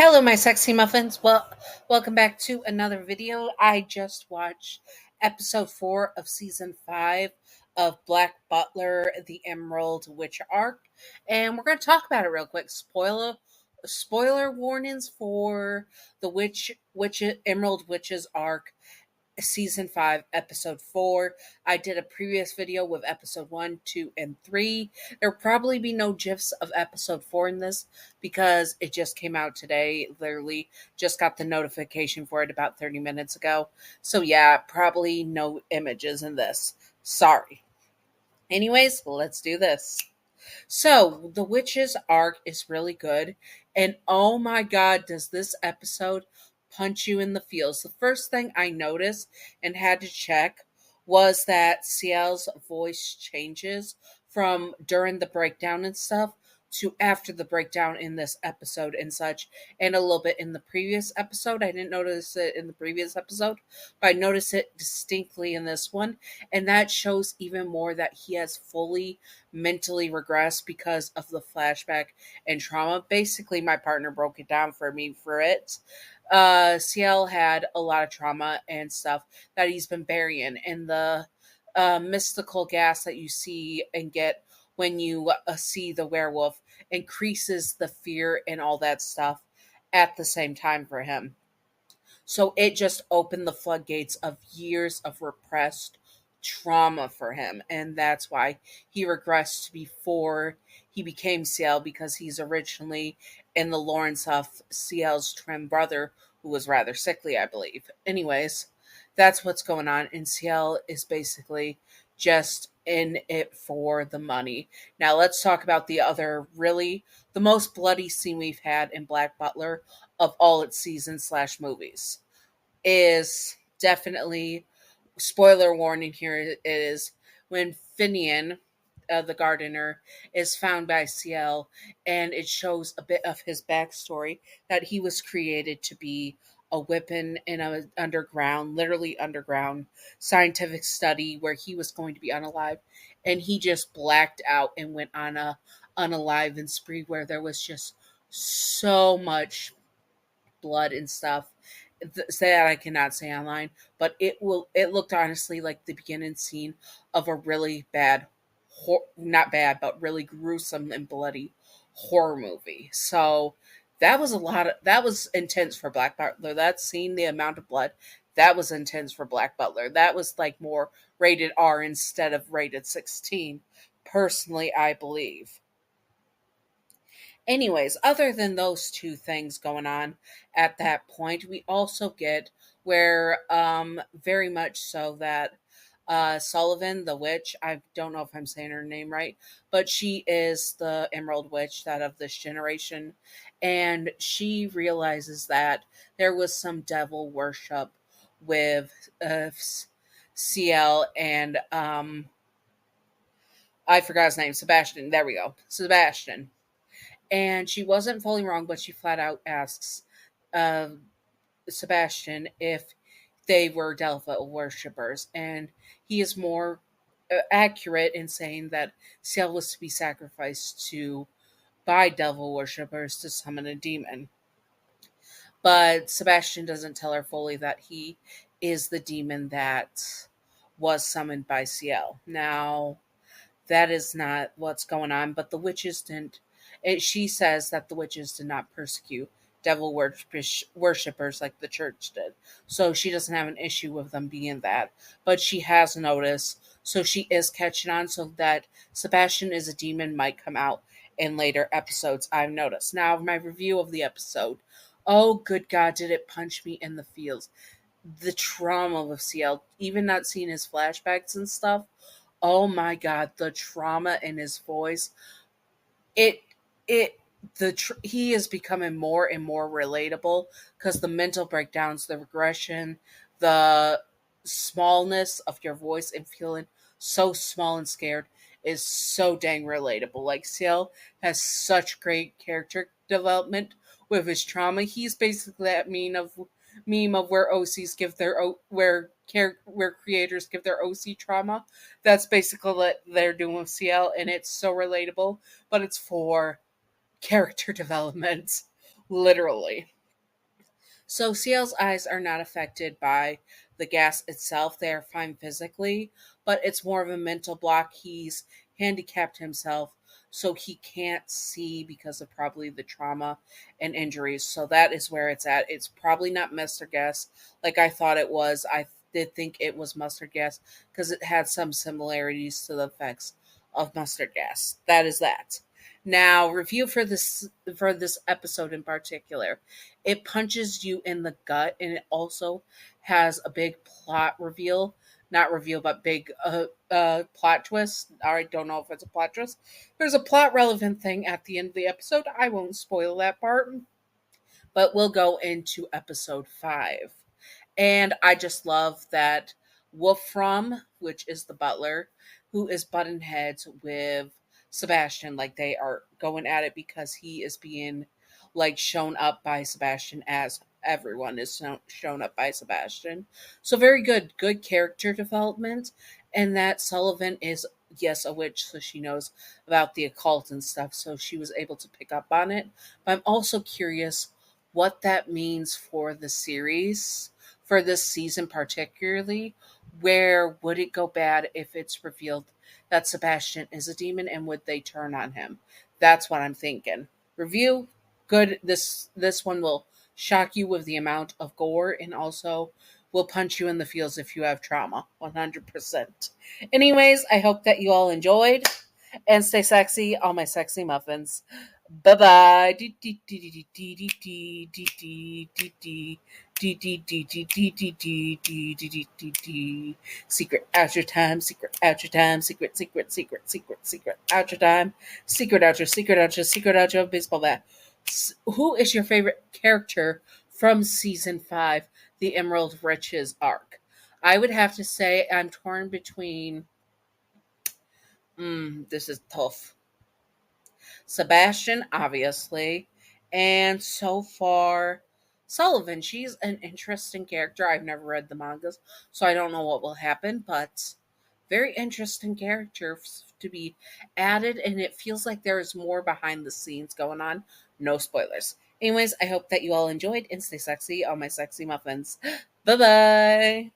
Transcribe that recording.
Hello, my sexy muffins. Well, welcome back to another video. I just watched episode 4 of season 5 of Black Butler, the Emerald Witch arc, and we're going to talk about it real quick. Spoiler warnings for the Emerald Witches arc, season 5 episode 4. I did a previous video with episode 1, 2, and 3. There'll probably be no gifs of episode 4 in this because it just came out today. Literally just got the notification for it about 30 minutes ago. So yeah, probably no images in this. Sorry. Anyways, let's do this. So, the witches arc is really good, and oh my god, does this episode punch you in the feels. The first thing I noticed and had to check was that Ciel's voice changes from during the breakdown and stuff to after the breakdown in this episode and such, and a little bit in the previous episode. I didn't notice it in the previous episode, but I noticed it distinctly in this one, and that shows even more that he has fully mentally regressed because of the flashback and trauma. Basically, my partner broke it down for me for it. Ciel had a lot of trauma and stuff that he's been burying, and the mystical gas that you see and get when you see the werewolf increases the fear and all that stuff at the same time for him. So it just opened the floodgates of years of repressed trauma for him. And that's why he regressed before he became Ciel, because he's originally in the Lawrence of Ciel's twin brother, who was rather sickly, I believe. Anyways, that's what's going on. And Ciel is basically just in it for the money. Now let's talk about the most bloody scene we've had in Black Butler of all its seasons / movies is definitely, spoiler warning here, it is when Finian, the gardener, is found by Ciel, and it shows a bit of his backstory, that he was created to be a weapon in an underground, literally underground, scientific study where he was going to be unalive, and he just blacked out and went on a unalive spree where there was just so much blood and stuff that I cannot say online, but it looked honestly like the beginning scene of a really bad, not bad, but really gruesome and bloody horror movie. So that was intense for Black Butler. That scene, the amount of blood, that was intense for Black Butler. That was like more rated R instead of rated 16. Personally, I believe. Anyways, other than those two things going on at that point, we also get where, very much so, that Sullivan, the witch, I don't know if I'm saying her name right, but she is the Emerald Witch that of this generation, and she realizes that there was some devil worship with Ciel and I forgot his name, Sebastian. There we go, Sebastian. And she wasn't fully wrong, but she flat out asks uh, Sebastian if they were devil worshippers, and he is more accurate in saying that Ciel was to be sacrificed to by devil worshippers to summon a demon. But Sebastian doesn't tell her fully that he is the demon that was summoned by Ciel. Now, that is not what's going on, but the witches didn't. She says that the witches did not persecute devil worshippers like the church did. So she doesn't have an issue with them being that. But she has noticed, so she is catching on, so that Sebastian is a demon might come out in later episodes, I've noticed. Now, my review of the episode. Oh, good God, did it punch me in the feels. The trauma of Ciel, even not seeing his flashbacks and stuff. Oh my god, the trauma in his voice. It it he is becoming more and more relatable because the mental breakdowns, the regression, the smallness of your voice and feeling so small and scared is so dang relatable. Like Ciel has such great character development with his trauma. He's basically that meme of where OCs give their where creators give their OC trauma. That's basically what they're doing with Ciel, and it's so relatable. But it's for character development. literally. So Ciel's eyes are not affected by the gas itself. They are fine physically, but it's more of a mental block. He's handicapped himself, so he can't see because of probably the trauma and injuries. So that is where it's at. It's probably not mustard gas like I thought it was. I did think it was mustard gas because it had some similarities to the effects of mustard gas. That is that. Now, review for this episode in particular. It punches you in the gut, and it also has a big plot reveal. Not reveal, but big plot twist. I don't know if it's a plot twist. There's a plot relevant thing at the end of the episode. I won't spoil that part, but we'll go into episode 5. And I just love that Wolfram, which is the butler, who is button heads with Sebastian, like they are going at it because he is being like shown up by Sebastian as everyone is shown up by Sebastian. So very good character development. And that Sullivan is, yes, a witch, so she knows about the occult and stuff, so she was able to pick up on it. But I'm also curious what that means for the series, for this season particularly. Where would it go bad if it's revealed that Sebastian is a demon, and would they turn on him? That's what I'm thinking. Review good. This one will shock you with the amount of gore, and also will punch you in the feels if you have trauma. 100%. Anyways, I hope that you all enjoyed, and stay sexy, all my sexy muffins. Bye bye. Secret outro time. Secret outro time. Secret outro time. Secret outro. Baseball bat. Who is your favorite character from season 5, the Emerald Riches arc? I would have to say I'm torn between. This is tough. Sebastian, obviously, and so far, Sullivan. She's an interesting character. I've never read the mangas, so I don't know what will happen, but very interesting character to be added, and it feels like there is more behind the scenes going on. No spoilers. Anyways, I hope that you all enjoyed, and stay sexy, all my sexy muffins. Bye bye.